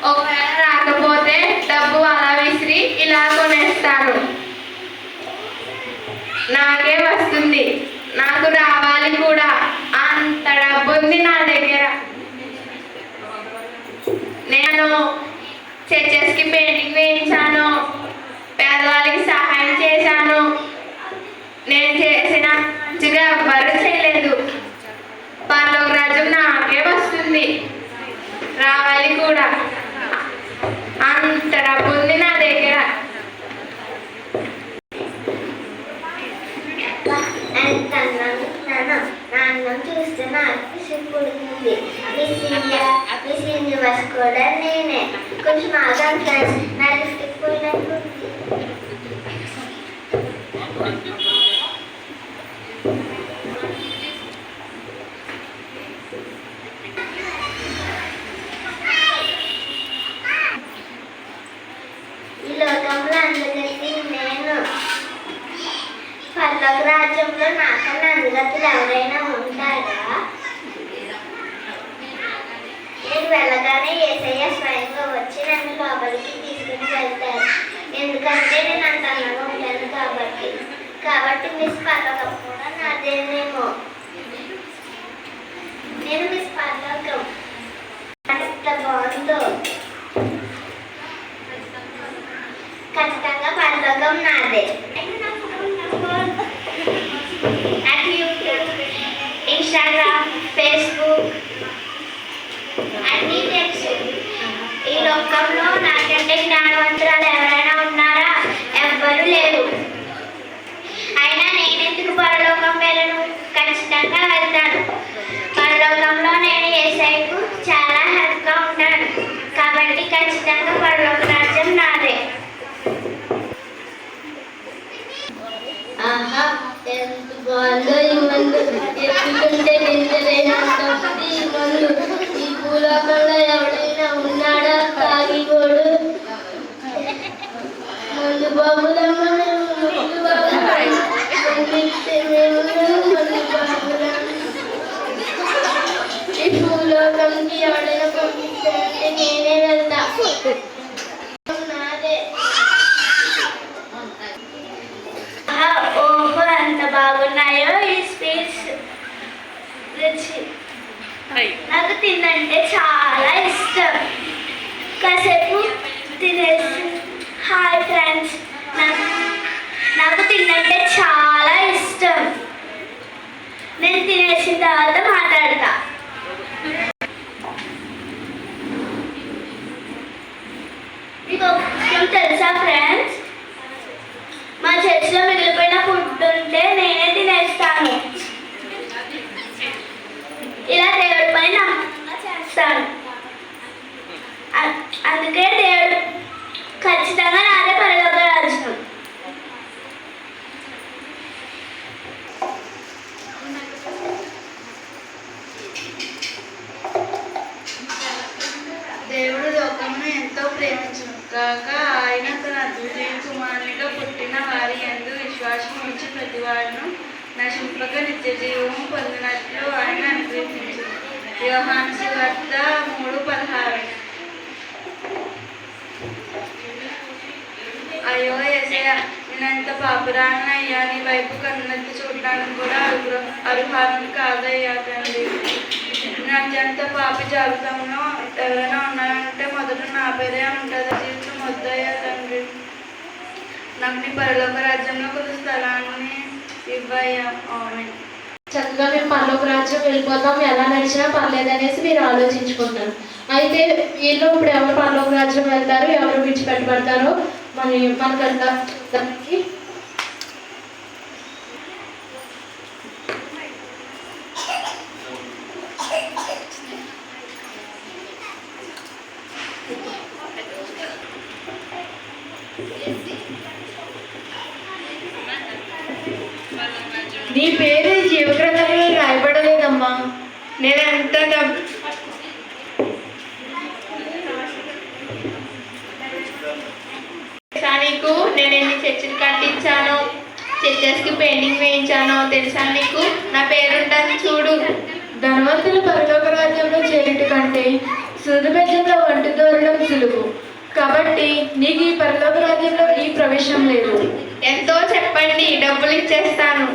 ఒకవేళ రాకపోతే డబ్బు అలా విసిరి ఇలా కొనేస్తాను. నాకే వస్తుంది, నాకు రావాలి కూడా. అంత డబ్బు ఉంది నా దగ్గర. నేను చర్చెస్కి పెయింటింగ్ వేయించాను, పేదవాళ్ళకి సహాయం చేశాను. నేను చేసిన మంచిగా ఎవ్వరూ చేయలేదు. పరలోక రాజ్యం నాకే వస్తుంది, రావాలి కూడా. అంత డబ్బు ఉంది నా దగ్గర. నాన్న చూస్తే నాకు సిగ్గుడుతుంది. మిస్ యూనివర్స్ కూడా నేనే. కొంచెం ఆగా ఫ్రెండ్స్, నా లిప్స్టిక్ పోయినట్టుంది. ఈ లోకంలో అందగతి నేను. పర్లోక రాజ్యంలో నాకన్నా అందగతులు ఎవరైనా ఉంటారా? నేను వెళ్ళగానే యేసయ్య స్వయంగా వచ్చి నన్ను లోపలికి తీసుకుని వెళ్తారు. ఎందుకంటే నేను అంత అందంగా ఉంటాను కాబట్టి మిస్ పర్లోకం కూడా నాదేనేమో. నేను మిస్ పర్లోకం ఎంత బాగుందో. ఖచ్చితంగా పర్లోకం నాదే. నాకు యూట్యూబ్, ఇన్స్టాగ్రామ్, ఫేస్బుక్ అన్నీ తెలుసు. ఈ లోకంలో నాకంటే జ్ఞానవంతురాలు ఎవరైనా ఉన్నారా? ఎవ్వరూ లేరు. అయినా నేనెందుకు పరలోకం వెళ్ళను? ఖచ్చితంగా వెళ్తాను. పరలోకంలో నేను యేసయ్యకు చాలా హెల్ప్గా ఉంటాను కాబట్టి ఖచ్చితంగా పరలోక రాజ్యం నాదే. ఆహా, ఎంత బాగుందో ఈ మందు. ఎత్తుకుంటే నిందలేనంటుంది ఈ మందు. ఈ భూలోకంలో ఎవడైనా ఉన్నాడా తాగిపోడు? మందు బాబులమ్మ, మందు బాబులు పంపిస్తే మేము మందు బాబులం. ఈ భూలోకంకి ఎవడైనా పంపిస్తారంటే నేనే వెళ్తా. నాదే. ఓహో, ఎంత బాగున్నాయో ఈ స్వీట్స్. రుచి. నాకు తిన్నంటే చాలా ఇష్టం. కాసేపు తినేసి హాయ్ ఫ్రెండ్స్, నాకు తిన్నంటే చాలా ఇష్టం. నేను తినేసిన తర్వాత మాట్లాడతా. మీకు ఒక విషయం తెలుసా ఫ్రెండ్స్? మా చర్చిలో మిగిలిపోయిన ఫుడ్ ఉంటే నేనే తినేస్తాను. ఇలా దేవుడి పని నమ్మకంగా చేస్తాను. అందుకే దేవుడు ఖచ్చితంగా నాదే పరలోక రాజ్యం. దేవుడు లోకమును ఎంతో ప్రేమించును కాక ఆయన తన అద్వితీయ కుమారునిగా పుట్టిన వారి యందు విశ్వాసం ఉంచి ప్రతివాడును నశింపక నిత్య జీవము పొందినట్లు ఆయన అనుగ్రహించు. యోహాను సువార్త 3:16. అయ్యో యేసయ్యా, నేనంత పాపురాన్నయ్యా, నీ వైపు కన్నెత్తి చూడడానికి కూడా అర్హురాలను కాదయ్యా తండ్రి. నాకంత పాపి జాబితాలో ఎవరైనా ఉన్నారంటే మొదట నా పేరే ఉంటుంది. జీవితం వద్దయ్యా తండ్రి. నాకు నీ పరలోక రాజ్యంలో కొంత స్థలాన్ని ఇవ్వయ్యా. ఆమేన్. చక్కగా మేము పరలోక రాజ్యం వెళ్ళిపోతాం, ఎలా నడిచినా పర్లేదు అనేసి మీరు ఆలోచించుకుంటారు. అయితే వీళ్ళు ఇప్పుడు ఎవరు పరలోక రాజ్యం వెళ్తారు, ఎవరు విడిచిపెట్టబడతారో మనకంతా దానికి నీ పేరు జీవగ్రంథంలో రాయబడలేదమ్మా. నేనెంత నీకు నేను ఎన్ని చర్చిలు కట్టించాను, చర్చెస్కి పెయింటింగ్ వేయించాను తెలుసా నీకు? నా పేరుంటుంది చూడు. ధనవంతుల పరలోక రాజ్యంలో చేరుట కంటే సురబెజ్జంలో వంట దూరడం సులువు, కాబట్టి నీకు ఈ పరలోక రాజ్యంలో ఈ ప్రవేశం లేదు. ఎంతో చెప్పండి, డబ్బులు ఇచ్చేస్తాను.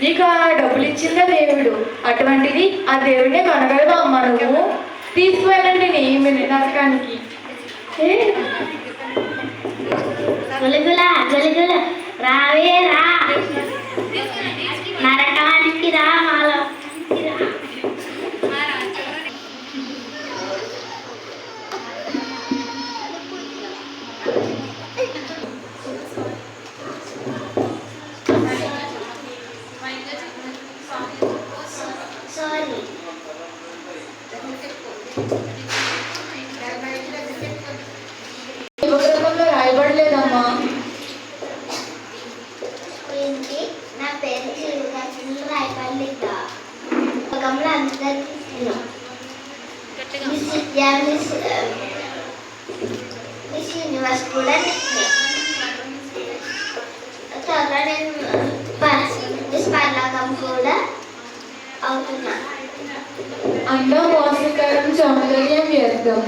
నీకు ఆ డబ్బులు ఇచ్చిందే దేవుడు, అటువంటిది ఆ దేవుడే మనగలవా అమ్మ నువ్వు? తీసుకువెళ్ళండి నీ నరకానికి. గులిగుల గులిగుల రావే రా, నరకానికి రా మాలో. సారీ, పుస్తకంలో రాయబడలేదమ్మా. ఏంటి? నా పేరు జీవితాలు రాయపల్లిగా లోకంలో అందరికీ మిస్ విద్యా మిస్ యూనివర్స్ కూడా నిన్నే. త్వరలో నేను మిస్ పర్లోకం కూడా అవుతున్నా. అంతా మోసకరం, సౌందర్యం వ్యర్థం.